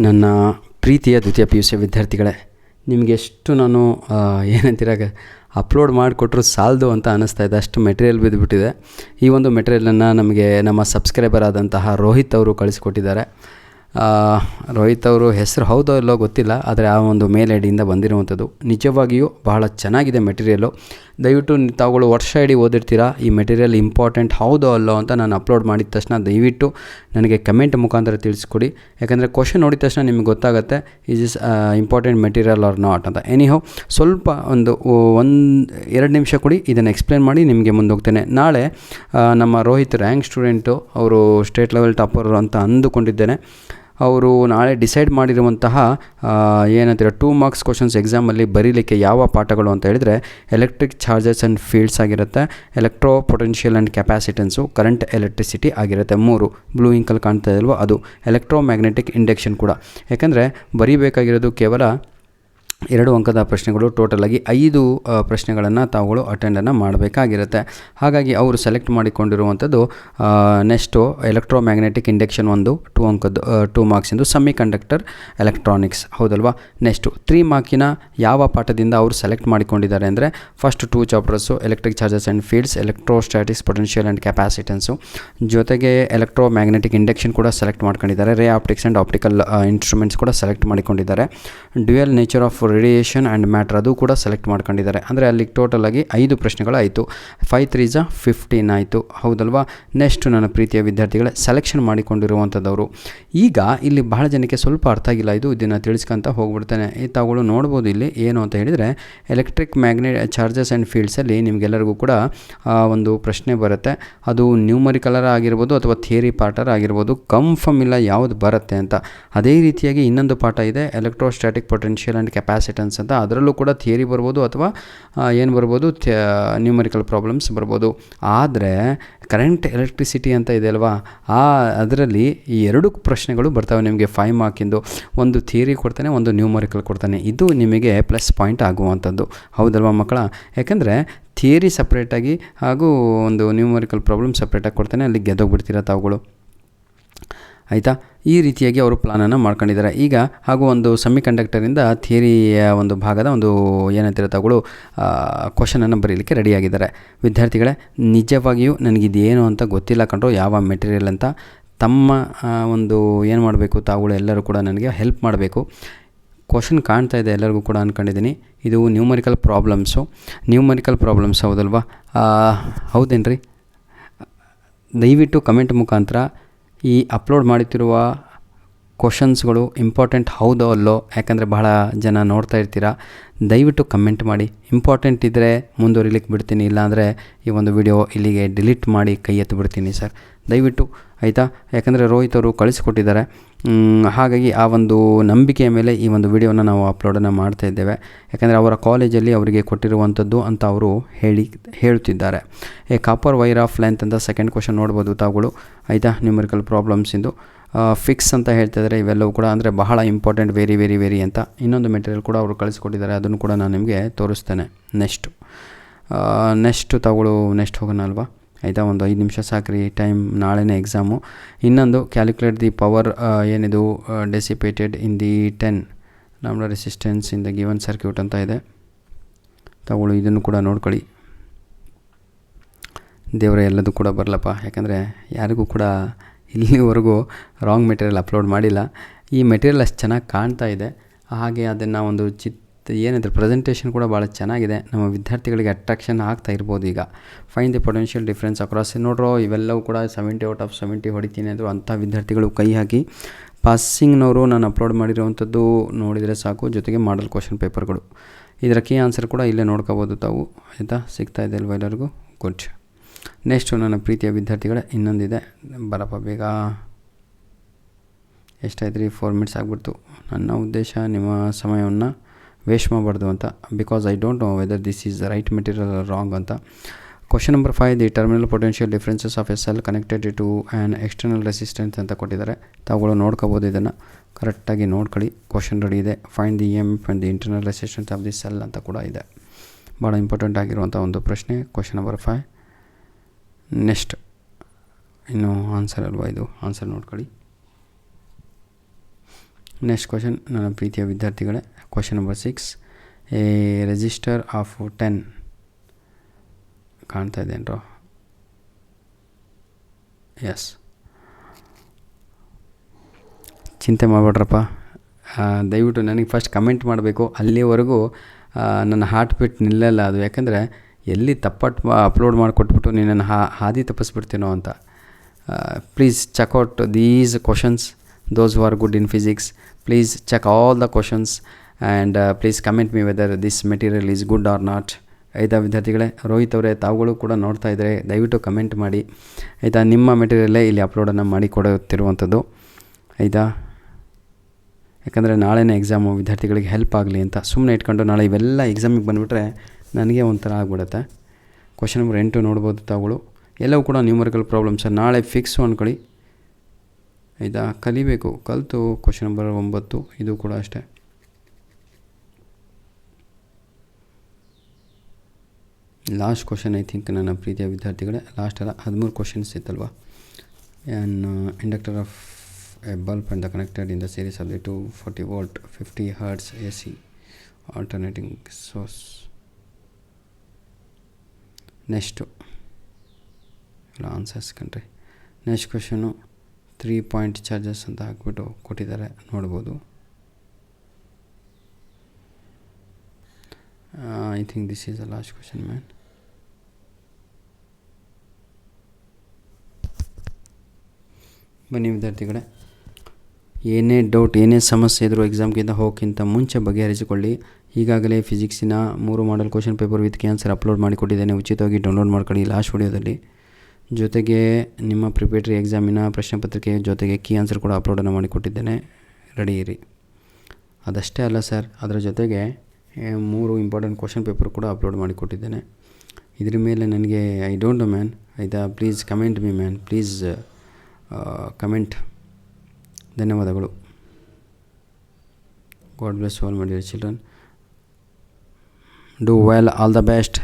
ನನ್ನ ಪ್ರೀತಿಯ ದ್ವಿತೀಯ ಪಿ ಯು ಸಿ ವಿದ್ಯಾರ್ಥಿಗಳೇ, ನಿಮಗೆ ಎಷ್ಟು ನಾನು ಏನಂತೀರಾಗ ಅಪ್ಲೋಡ್ ಮಾಡಿಕೊಟ್ರು ಸಾಲದು ಅಂತ ಅನ್ನಿಸ್ತಾ ಇದೆ. ಅಷ್ಟು ಮೆಟೀರಿಯಲ್ ಬಿದ್ದುಬಿಟ್ಟಿದೆ. ಈ ಒಂದು ಮೆಟೀರಿಯಲನ್ನು ನಮಗೆ ನಮ್ಮ ಸಬ್ಸ್ಕ್ರೈಬರ್ ಆದಂತಹ ರೋಹಿತ್ ಅವರು ಕಳಿಸಿಕೊಟ್ಟಿದ್ದಾರೆ. ರೋಹಿತ್ ಅವರು ಹೆಸರು ಹೌದೋ ಇಲ್ಲೋ ಗೊತ್ತಿಲ್ಲ, ಆದರೆ ಆ ಒಂದು ಮೇಲ್ ಐ ಡಿಯಿಂದ ಬಂದಿರುವಂಥದ್ದು. ನಿಜವಾಗಿಯೂ ಬಹಳ ಚೆನ್ನಾಗಿದೆ ಮೆಟೀರಿಯಲ್ಲು. ದಯವಿಟ್ಟು ತಾವುಗಳು ವರ್ಷ ಇಡೀ ಓದಿರ್ತೀರಾ, ಈ ಮೆಟೀರಿಯಲ್ ಇಂಪಾರ್ಟೆಂಟ್ ಹೌದೋ ಅಲ್ಲೋ ಅಂತ ನಾನು ಅಪ್ಲೋಡ್ ಮಾಡಿದ ತಕ್ಷಣ ದಯವಿಟ್ಟು ನನಗೆ ಕಮೆಂಟ್ ಮುಖಾಂತರ ತಿಳಿಸ್ಕೊಡಿ. ಯಾಕಂದರೆ ಕ್ವಶನ್ ನೋಡಿದ ತಕ್ಷಣ ನಿಮಗೆ ಗೊತ್ತಾಗುತ್ತೆ is important material or not ಅಂತ. ಎನಿಹೌ ಸ್ವಲ್ಪ ಒಂದು 1-2 ನಿಮಿಷ ಕೊಡಿ, ಇದನ್ನು ಎಕ್ಸ್ಪ್ಲೇನ್ ಮಾಡಿ ನಿಮಗೆ ಮುಂದೋಗ್ತೇನೆ. ನಾಳೆ ನಮ್ಮ ರೋಹಿತ್ ರ್ಯಾಂಕ್ ಸ್ಟೂಡೆಂಟು, ಅವರು ಸ್ಟೇಟ್ ಲೆವೆಲ್ ಟಾಪರ್ ಅಂತ ಅಂದುಕೊಂಡಿದ್ದೇನೆ. ಅವರು ನಾಳೆ ಡಿಸೈಡ್ ಮಾಡಿರುವಂತಹ ಏನಂತೀರ 2 ಮಾರ್ಕ್ಸ್ ಕ್ವಶನ್ಸ್ ಎಕ್ಸಾಮಲ್ಲಿ ಬರೀಲಿಕ್ಕೆ ಯಾವ ಪಾಠಗಳು ಅಂತ ಹೇಳಿದರೆ ಎಲೆಕ್ಟ್ರಿಕ್ ಚಾರ್ಜಸ್ ಆ್ಯಂಡ್ ಫೀಲ್ಡ್ಸ್ ಆಗಿರುತ್ತೆ, electro potential and ಕೆಪಾಸಿಟೆನ್ಸು, current electricity ಆಗಿರುತ್ತೆ. 3 ಬ್ಲೂ ಇಂಕಲ್ಲಿ ಕಾಣ್ತಾ ಇಲ್ವೋ ಅದು ಎಲೆಕ್ಟ್ರೋ ಮ್ಯಾಗ್ನೆಟಿಕ್ ಇಂಡಕ್ಷನ್ ಕೂಡ. ಯಾಕಂದರೆ ಬರೀಬೇಕಾಗಿರೋದು ಕೇವಲ 2 ಅಂಕದ ಪ್ರಶ್ನೆಗಳು. ಟೋಟಲಾಗಿ 5 ಪ್ರಶ್ನೆಗಳನ್ನು ತಾವುಗಳು ಅಟೆಂಡನ್ನು ಮಾಡಬೇಕಾಗಿರುತ್ತೆ. ಹಾಗಾಗಿ ಅವರು ಸೆಲೆಕ್ಟ್ ಮಾಡಿಕೊಂಡಿರುವಂಥದ್ದು ನೆಕ್ಸ್ಟು ಎಲೆಕ್ಟ್ರೋ ಮ್ಯಾಗ್ನೆಟಿಕ್ ಇಂಡಕ್ಷನ್ 2 ಅಂಕದ್ದು 2 ಮಾರ್ಕ್ಸಿಂದು, ಸೆಮಿ ಕಂಡಕ್ಟರ್ ಎಲೆಕ್ಟ್ರಾನಿಕ್ಸ್, ಹೌದಲ್ವಾ. ನೆಕ್ಸ್ಟು 3 ಮಾರ್ಕಿನ ಯಾವ ಪಾಠದಿಂದ ಅವರು ಸೆಲೆಕ್ಟ್ ಮಾಡಿಕೊಂಡಿದ್ದಾರೆ ಅಂದರೆ first 2 chapters electric charges and fields, electrostatics, potential and capacitance, ಜೊತೆಗೆ ಎಲೆಕ್ಟ್ರೋ ಮ್ಯಾಗ್ನೆಟಿಕ್ ಇಂಡಕ್ಷನ್ ಕೂಡ ಸೆಲೆಕ್ಟ್ ಮಾಡ್ಕೊಂಡಿದ್ದಾರೆ. Ray optics and optical instruments ಕೂಡ ಸೆಲೆಕ್ಟ್ ಮಾಡಿಕೊಂಡಿದ್ದಾರೆ. Dual nature of radiation and matter ಅದು ಕೂಡ ಸೆಲೆಕ್ಟ್ ಮಾಡ್ಕೊಂಡಿದ್ದಾರೆ. ಅಂದರೆ ಅಲ್ಲಿ ಟೋಟಲಾಗಿ 5 ಪ್ರಶ್ನೆಗಳಾಯಿತು. 5 3 15 ಆಯಿತು, ಹೌದಲ್ವಾ. ನೆಕ್ಸ್ಟು ನನ್ನ ಪ್ರೀತಿಯ ವಿದ್ಯಾರ್ಥಿಗಳೇ, ಸೆಲೆಕ್ಷನ್ ಮಾಡಿಕೊಂಡಿರುವಂಥದ್ದವರು. ಈಗ ಇಲ್ಲಿ ಬಹಳ ಜನಕ್ಕೆ ಸ್ವಲ್ಪ ಅರ್ಥ ಆಗಿಲ್ಲ, ಇದನ್ನು ತಿಳಿಸ್ಕೊಂತ ಹೋಗ್ಬಿಡ್ತಾನೆ. ತಾವುಗಳು ನೋಡ್ಬೋದು ಇಲ್ಲಿ ಏನು ಅಂತ ಹೇಳಿದರೆ ಎಲೆಕ್ಟ್ರಿಕ್ ಚಾರ್ಜಸ್ ಆ್ಯಂಡ್ ಫೀಲ್ಡ್ಸಲ್ಲಿ ನಿಮಗೆಲ್ಲರಿಗೂ ಕೂಡ ಒಂದು ಪ್ರಶ್ನೆ ಬರುತ್ತೆ. ಅದು ನ್ಯೂಮರಿಕಲರ್ ಆಗಿರ್ಬೋದು ಅಥವಾ ಥಿಯರಿ ಪಾರ್ಟರ್ ಆಗಿರ್ಬೋದು, ಕನ್ಫರ್ಮ್ ಇಲ್ಲ ಯಾವುದು ಬರುತ್ತೆ ಅಂತ. ಅದೇ ರೀತಿಯಾಗಿ ಇನ್ನೊಂದು ಪಾಠ ಇದೆ ಎಲೆಕ್ಟ್ರೋಸ್ಟ್ಯಾಟಿಕ್ ಪೊಟೆನ್ಷಿಯಲ್ ಆ್ಯಂಡ್ ಕೆಪಾಸಿಟೆನ್ಸ್ ಅಂತ. ಅದರಲ್ಲೂ ಕೂಡ ಥಿಯರಿ ಬರ್ಬೋದು ಅಥವಾ ಏನು ಬರ್ಬೋದು, ನ್ಯೂಮರಿಕಲ್ ಪ್ರಾಬ್ಲಮ್ಸ್ ಬರ್ಬೋದು. ಆದರೆ ಕರೆಂಟ್ ಎಲೆಕ್ಟ್ರಿಸಿಟಿ ಅಂತ ಇದೆ ಅಲ್ವಾ, ಅದರಲ್ಲಿ ಈ 2 ಪ್ರಶ್ನೆಗಳು ಬರ್ತವೆ ನಿಮಗೆ 5 ಮಾರ್ಕಿಂದು. ಒಂದು ಥಿಯರಿ ಕೊಡ್ತಾನೆ, ಒಂದು ನ್ಯೂಮರಿಕಲ್ ಕೊಡ್ತಾನೆ. ಇದು ನಿಮಗೆ ಪ್ಲಸ್ ಪಾಯಿಂಟ್ ಆಗುವಂಥದ್ದು, ಹೌದಲ್ವಾ ಮಕ್ಕಳ. ಯಾಕಂದರೆ ಥಿಯರಿ ಸಪ್ರೇಟಾಗಿ ಹಾಗೂ ಒಂದು ನ್ಯೂಮರಿಕಲ್ ಪ್ರಾಬ್ಲಮ್ ಸಪ್ರೇಟಾಗಿ ಕೊಡ್ತಾನೆ, ಅಲ್ಲಿ ಗೆದ್ದೋಗ್ಬಿಡ್ತೀರ ತಾವುಗಳು, ಆಯಿತಾ. ಈ ರೀತಿಯಾಗಿ ಅವರು ಪ್ಲಾನನ್ನು ಮಾಡ್ಕೊಂಡಿದ್ದಾರೆ. ಈಗ ಹಾಗೂ ಒಂದು ಸೆಮಿ ಕಂಡಕ್ಟರಿಂದ ಥಿಯರಿಯ ಒಂದು ಭಾಗದ ಒಂದು ಏನಂತೀರ ತಾವುಗಳು ಕ್ವಶನನ್ನು ಬರೀಲಿಕ್ಕೆ ರೆಡಿಯಾಗಿದ್ದಾರೆ. ವಿದ್ಯಾರ್ಥಿಗಳೇ, ನಿಜವಾಗಿಯೂ ನನಗಿದೇನು ಅಂತ ಗೊತ್ತಿಲ್ಲ ಕಂಡ್ರು, ಯಾವ ಮೆಟೀರಿಯಲ್ ಅಂತ. ತಮ್ಮ ಒಂದು ಏನು ಮಾಡಬೇಕು, ತಾವುಗಳು ಎಲ್ಲರೂ ಕೂಡ ನನಗೆ ಹೆಲ್ಪ್ ಮಾಡಬೇಕು. ಕ್ವಶನ್ ಕಾಣ್ತಾ ಇದೆ ಎಲ್ಲರಿಗೂ ಕೂಡ ಅಂದ್ಕೊಂಡಿದ್ದೀನಿ. ಇದು ನ್ಯೂಮರಿಕಲ್ ಪ್ರಾಬ್ಲಮ್ಸ್ ಹೌದಲ್ವಾ, ಹೌದೇನ್ರಿ. ದಯವಿಟ್ಟು ಕಮೆಂಟ್ ಮುಖಾಂತರ ಈ ಅಪ್ಲೋಡ್ ಮಾಡುತ್ತಿರುವ ಕ್ವಶನ್ಸ್ಗಳು ಇಂಪಾರ್ಟೆಂಟ್ ಹೌದೋ ಅಲ್ಲೋ, ಯಾಕಂದರೆ ಬಹಳ ಜನ ನೋಡ್ತಾ ಇರ್ತೀರ. ದಯವಿಟ್ಟು ಕಮೆಂಟ್ ಮಾಡಿ. ಇಂಪಾರ್ಟೆಂಟ್ ಇದ್ದರೆ ಮುಂದುವರಿಲಿಕ್ಕೆ ಬಿಡ್ತೀನಿ, ಇಲ್ಲಾಂದರೆ ಈ ಒಂದು ವಿಡಿಯೋ ಇಲ್ಲಿಗೆ ಡಿಲೀಟ್ ಮಾಡಿ ಕೈ ಎತ್ತು ಬಿಡ್ತೀನಿ ಸರ್, ದಯವಿಟ್ಟು, ಆಯಿತಾ. ಯಾಕಂದರೆ ರೋಹಿತ್ ಅವರು ಕಳಿಸ್ಕೊಟ್ಟಿದ್ದಾರೆ. ಹಾಗಾಗಿ ಆ ಒಂದು ನಂಬಿಕೆಯ ಮೇಲೆ ಈ ಒಂದು ವಿಡಿಯೋನ ನಾವು ಅಪ್ಲೋಡನ್ನು ಮಾಡ್ತಾ ಇದ್ದೇವೆ. ಯಾಕಂದರೆ ಅವರ ಕಾಲೇಜಲ್ಲಿ ಅವರಿಗೆ ಕೊಟ್ಟಿರುವಂಥದ್ದು ಅಂತ ಅವರು ಹೇಳುತ್ತಿದ್ದಾರೆ. ಕಾಪರ್ ವೈರ್ ಆಫ್ ಲೆಂತ್ ಅಂತ ಸೆಕೆಂಡ್ ಕ್ವಶನ್ ನೋಡ್ಬೋದು ತಾವುಗಳು, ಆಯಿತಾ. ನ್ಯೂಮರಿಕಲ್ ಪ್ರಾಬ್ಲಮ್ಸಿಂದು ಫಿಕ್ಸ್ ಅಂತ ಹೇಳ್ತಿದ್ದಾರೆ. ಇವೆಲ್ಲವೂ ಕೂಡ ಅಂದರೆ ಬಹಳ ಇಂಪಾರ್ಟೆಂಟ್, ವೆರಿ ವೆರಿ ವೆರಿ ಅಂತ. ಇನ್ನೊಂದು ಮೆಟೀರಿಯಲ್ ಕೂಡ ಅವರು ಕಳಿಸ್ಕೊಟ್ಟಿದ್ದಾರೆ, ಅದನ್ನು ಕೂಡ ನಾನು ನಿಮಗೆ ತೋರಿಸ್ತೇನೆ. ನೆಕ್ಸ್ಟು ತಾವುಗಳು ನೆಕ್ಸ್ಟ್ ಹೋಗೋಣ ಅಲ್ವಾ, ಆಯಿತಾ. ಒಂದು 5 ನಿಮಿಷ ಸಾಕ್ರಿ, ಟೈಮ್ ನಾಳೆನೇ ಎಕ್ಸಾಮು. ಇನ್ನೊಂದು ಕ್ಯಾಲ್ಕುಲೇಟ್ ದಿ ಪವರ್ ಏನಿದು dissipated in the 10 lambda resistance in the given circuit ಅಂತ ಇದೆ. ತಾವುಗಳು ಇದನ್ನು ಕೂಡ ನೋಡ್ಕೊಳ್ಳಿ. ದೇವರ ಎಲ್ಲದೂ ಕೂಡ ಬರಲಪ್ಪ, ಯಾಕಂದರೆ ಯಾರಿಗೂ ಕೂಡ ಇಲ್ಲಿವರೆಗೂ ರಾಂಗ್ ಮೆಟೀರಿಯಲ್ ಅಪ್ಲೋಡ್ ಮಾಡಿಲ್ಲ. ಈ ಮೆಟೀರಿಯಲ್ ಅಷ್ಟು ಚೆನ್ನಾಗಿ ಕಾಣ್ತಾ ಇದೆ. ಹಾಗೆ ಅದನ್ನು ಒಂದು ಏನಿದ್ರೆ ಪ್ರೆಸೆಂಟೇಷನ್ ಕೂಡ ಭಾಳ ಚೆನ್ನಾಗಿದೆ. ನಮ್ಮ ವಿದ್ಯಾರ್ಥಿಗಳಿಗೆ ಅಟ್ರಾಕ್ಷನ್ ಆಗ್ತಾ ಇರ್ಬೋದು. ಈಗ find the potential difference across, ನೋಡ್ರೋ ಇವೆಲ್ಲವೂ ಕೂಡ 70 ಔಟ್ ಆಫ್ 70 ಹೊಡಿತೀನಿ ಅಂದರು. ಅಂಥ ವಿದ್ಯಾರ್ಥಿಗಳು ಕೈ ಹಾಕಿ. ಪಾಸಿಂಗ್ನವರು ನಾನು ಅಪ್ಲೋಡ್ ಮಾಡಿರುವಂಥದ್ದು ನೋಡಿದರೆ ಸಾಕು, ಜೊತೆಗೆ ಮಾಡಲ್ ಕ್ವಶನ್ ಪೇಪರ್ಗಳು. ಇದರ ಕೀ ಆನ್ಸರ್ ಕೂಡ ಇಲ್ಲೇ ನೋಡ್ಕೋಬೋದು ತಾವು, ಆಯಿತಾ. ಸಿಗ್ತಾ ಇದೆ ಅಲ್ವ ಎಲ್ಲರಿಗೂ, ಗುಡ್. ನೆಕ್ಸ್ಟು ನನ್ನ ಪ್ರೀತಿಯ ವಿದ್ಯಾರ್ಥಿಗಳೇ, ಇನ್ನೊಂದಿದೆ, ಬರಪ್ಪ ಬೇಗ. ಎಷ್ಟಾಯ್ತು ರೀ, 4 ಮಿನಿಟ್ಸ್ ಆಗಿಬಿಡ್ತು. ನನ್ನ ಉದ್ದೇಶ ನಿಮ್ಮ ಸಮಯವನ್ನು ವೇಸ್ಟ್ ಮಾಡಬಾರ್ದು ಅಂತ, because I don't know whether this is the right material wrong ಅಂತ. Question number 5, the terminal potential differences of a cell connected to an external resistance ಅಂತ ಕೊಟ್ಟಿದ್ದಾರೆ. ತಾವುಗಳು ನೋಡ್ಕೋಬೋದು, ಇದನ್ನು ಕರೆಕ್ಟಾಗಿ ನೋಡ್ಕೊಳ್ಳಿ. ಕ್ವಶನ್ ರೆಡಿ ಇದೆ. Find the EMF and the internal resistance of the cell ಅಂತ ಕೂಡ ಇದೆ. ಭಾಳ ಇಂಪಾರ್ಟೆಂಟ್ ಆಗಿರುವಂಥ ಒಂದು ಪ್ರಶ್ನೆ, ಕ್ವಶನ್ ನಂಬರ್ 5. ನೆಕ್ಸ್ಟ್ ಇನ್ನು ಆನ್ಸರ್ ಅಲ್ವಾ, ಇದು ಆನ್ಸರ್ ನೋಡ್ಕೊಳ್ಳಿ. ನೆಕ್ಸ್ಟ್ ಕ್ವಶನ್ ನನ್ನ ಪ್ರೀತಿಯ ವಿದ್ಯಾರ್ಥಿಗಳೇ, question number 6. A register of 10 ಕಾಣ್ತಾ ಇದೇನ್ರೋ? ಎಸ್, ಚಿಂತೆ ಮಾಡಬೇಡ್ರಪ್ಪ. ದಯವಿಟ್ಟು ನನಗೆ ಫಸ್ಟ್ ಕಮೆಂಟ್ ಮಾಡಬೇಕು. ಅಲ್ಲಿವರೆಗೂ ನನ್ನ ಹಾರ್ಟ್ ಬೀಟ್ ನಿಲ್ಲಲ್ಲ ಅದು. ಯಾಕಂದರೆ ಎಲ್ಲಿ ತಪ್ಪಟ್ಟು ಅಪ್ಲೋಡ್ ಮಾಡಿಕೊಟ್ಬಿಟ್ಟು ನೀನನ್ನು ಹಾದಿ ತಪ್ಪಿಸ್ಬಿಡ್ತೀನೋ ಅಂತ. Please check out these questions, those who are good in physics. Please check all the questions and please comment me whether this material is good or not. ಆಯಿತಾ ವಿದ್ಯಾರ್ಥಿಗಳೇ? ರೋಹಿತ್ ಅವರೇ, ತಾವುಗಳು ಕೂಡ ನೋಡ್ತಾ ಇದ್ದರೆ ದಯವಿಟ್ಟು ಕಮೆಂಟ್ ಮಾಡಿ. ಆಯಿತಾ? ನಿಮ್ಮ ಮೆಟೀರಿಯಲ್ಲೇ ಇಲ್ಲಿ ಅಪ್ಲೋಡನ್ನು ಮಾಡಿ ಕೊಡುತ್ತಿರುವಂಥದ್ದು. ಆಯಿತಾ? ಯಾಕಂದರೆ ನಾಳೆನೇ ಎಕ್ಸಾಮು, ವಿದ್ಯಾರ್ಥಿಗಳಿಗೆ ಹೆಲ್ಪ್ ಆಗಲಿ ಅಂತ ಸುಮ್ಮನೆ ಇಟ್ಕೊಂಡು ನಾಳೆ ಇವೆಲ್ಲ ಎಕ್ಸಾಮಿಗೆ ಬಂದುಬಿಟ್ರೆ ನನಗೆ ಒಂಥರ ಆಗ್ಬಿಡುತ್ತೆ. ಕ್ವಶನ್ ನಂಬರ್ 8 ನೋಡ್ಬೋದು ತಾವುಗಳು. ಎಲ್ಲವೂ ಕೂಡ ನ್ಯೂಮರಿಕಲ್ ಪ್ರಾಬ್ಲಮ್ಸ್. ನಾಳೆ ಫಿಕ್ಸು ಅಂದ್ಕೊಳ್ಳಿ. ಆಯಿತಾ? ಕಲಿಬೇಕು, ಕಲಿತು ಕ್ವಶನ್ ನಂಬರ್ 9 ಇದು ಕೂಡ ಅಷ್ಟೇ. ಲಾಸ್ಟ್ ಕ್ವಶನ್ ಐ ಥಿಂಕ್ ನನ್ನ ಪ್ರೀತಿಯ ವಿದ್ಯಾರ್ಥಿಗಳೇ. ಲಾಸ್ಟ್ ಅಲ್ಲ, 13 ಕ್ವಶನ್ಸ್ ಇತ್ತಲ್ವ. An inductor of a bulb and the connected in the series of the 240 volt 50 hertz AC alternating source. Next ಇಲ್ಲ ಆನ್ಸರ್ಸ್ ಕಣ್ರಿ. ನೆಕ್ಸ್ಟ್ ಕ್ವಶನು 3 ಪಾಯಿಂಟ್ ಚಾರ್ಜಸ್ ಅಂತ ಹಾಕ್ಬಿಟ್ಟು ಕೊಟ್ಟಿದ್ದಾರೆ, ನೋಡ್ಬೋದು. I think this is the last question man. ಬನ್ನಿ ವಿದ್ಯಾರ್ಥಿಗಳೇ, ಏನೇ doubt, ಏನೇ ಸಮಸ್ಯೆ ಇದ್ದರೂ ಎಕ್ಸಾಮ್ಗಿಂತ ಹೋಗೋಕ್ಕಿಂತ ಮುಂಚೆ ಬಗೆಹರಿಸಿಕೊಳ್ಳಿ. ಈಗಾಗಲೇ ಫಿಸಿಕ್ಸಿನ 3 model question paper with answers upload ಮಾಡಿಕೊಟ್ಟಿದ್ದೇನೆ. ಉಚಿತವಾಗಿ ಡೌನ್ಲೋಡ್ ಮಾಡ್ಕೊಳ್ಳಿ ಲಾಸ್ಟ್ ವಿಡಿಯೋದಲ್ಲಿ. ಜೊತೆಗೆ ನಿಮ್ಮ ಪ್ರಿಪೇಟರಿ ಎಕ್ಸಾಮಿನ ಪ್ರಶ್ನೆ ಪತ್ರಿಕೆ ಜೊತೆಗೆ ಕೀ ಆನ್ಸರ್ ಕೂಡ ಅಪ್ಲೋಡನ್ನು ಮಾಡಿಕೊಟ್ಟಿದ್ದೇನೆ, ರೆಡಿ ಇರಿ. ಅದಷ್ಟೇ ಅಲ್ಲ ಸರ್, ಅದರ ಜೊತೆಗೆ 3 ಇಂಪಾರ್ಟೆಂಟ್ ಕ್ವಶನ್ ಪೇಪರ್ ಕೂಡ ಅಪ್ಲೋಡ್ ಮಾಡಿಕೊಟ್ಟಿದ್ದೇನೆ. ಇದ್ರ ಮೇಲೆ ನನಗೆ ಐ ಡೋಂಟ್ ನೋ ಮ್ಯಾನ್. ಆಯಿತಾ? Please comment me man, please comment. ಧನ್ಯವಾದಗಳು. God bless all my dear children. Do well, all the best.